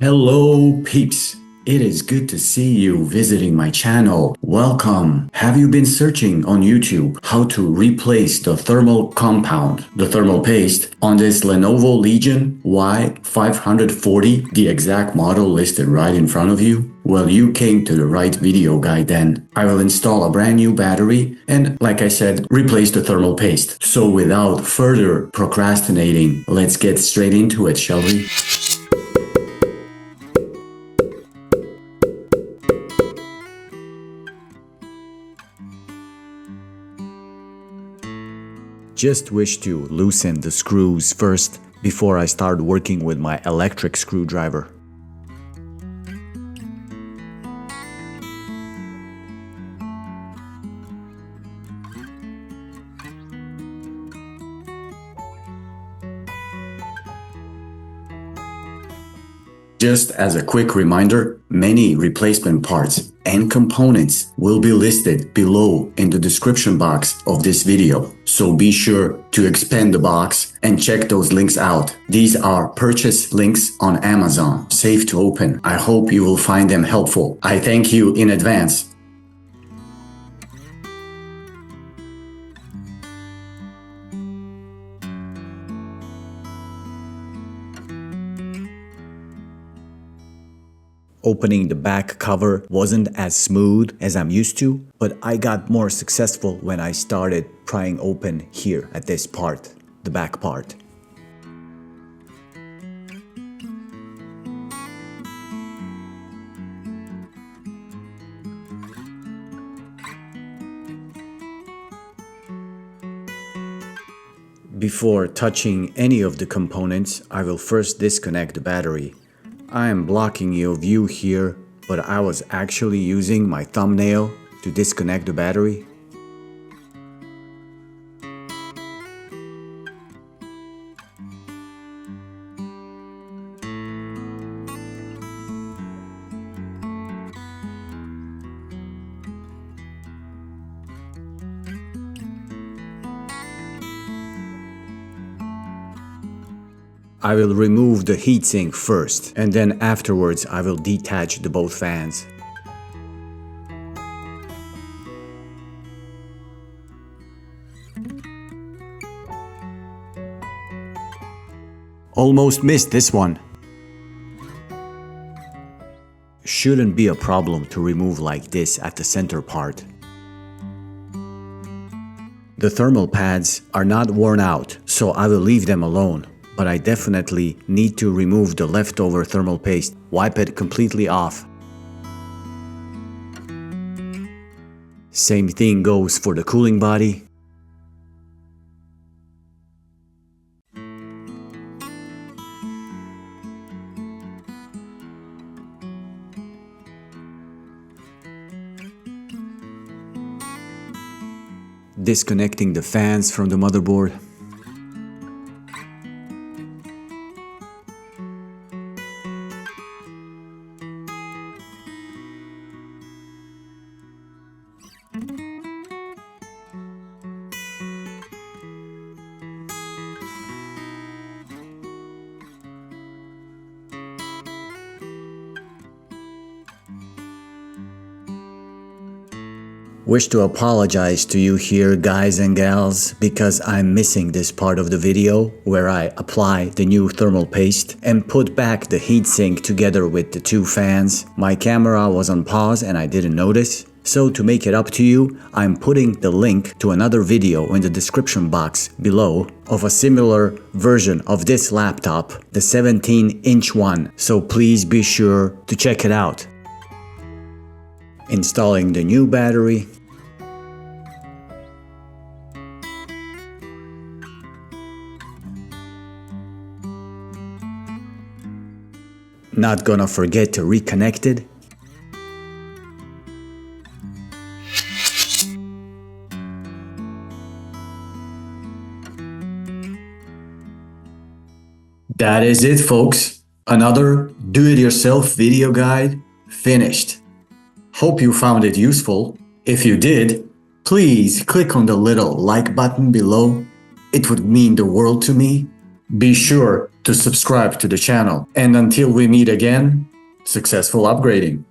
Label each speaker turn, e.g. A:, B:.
A: Hello peeps, it is good to see you visiting my channel. Welcome. Have you been searching on YouTube how to replace the thermal compound, the thermal paste, on this Lenovo Legion Y540, the exact model listed right in front of you? Well, you came to the right video guide then. I will install a brand new battery and, like I said, replace the thermal paste. So without further procrastinating, let's get straight into it, shall we? Just wish to loosen the screws first before I start working with my electric screwdriver. Just as a quick reminder, many replacement parts and components will be listed below in the description box of this video. So be sure to expand the box and check those links out. These are purchase links on Amazon, safe to open. I hope you will find them helpful. I thank you in advance. Opening the back cover wasn't as smooth as I'm used to, but I got more successful when I started prying open here at this part, the back part. Before touching any of the components, I will first disconnect the battery. I am blocking your view here, but I was actually using my thumbnail to disconnect the battery. I will remove the heatsink first, and then afterwards I will detach the both fans. Almost missed this one. Shouldn't be a problem to remove like this at the center part. The thermal pads are not worn out, so I will leave them alone. But I definitely need to remove the leftover thermal paste, wipe it completely off. Same thing goes for the cooling body. Disconnecting the fans from the motherboard. Wish to apologize to you here, guys and gals, because I'm missing this part of the video where I apply the new thermal paste and put back the heatsink together with the two fans. My camera was on pause and I didn't notice. So to make it up to you, I'm putting the link to another video in the description box below of a similar version of this laptop, the 17-inch one, so please be sure to check it out. Installing the new battery. Not gonna forget to reconnect it. That is it, folks. Another do-it-yourself video guide finished. Hope you found it useful. If you did, please click on the little like button below. It would mean the world to me. Be sure to subscribe to the channel. And until we meet again, successful upgrading!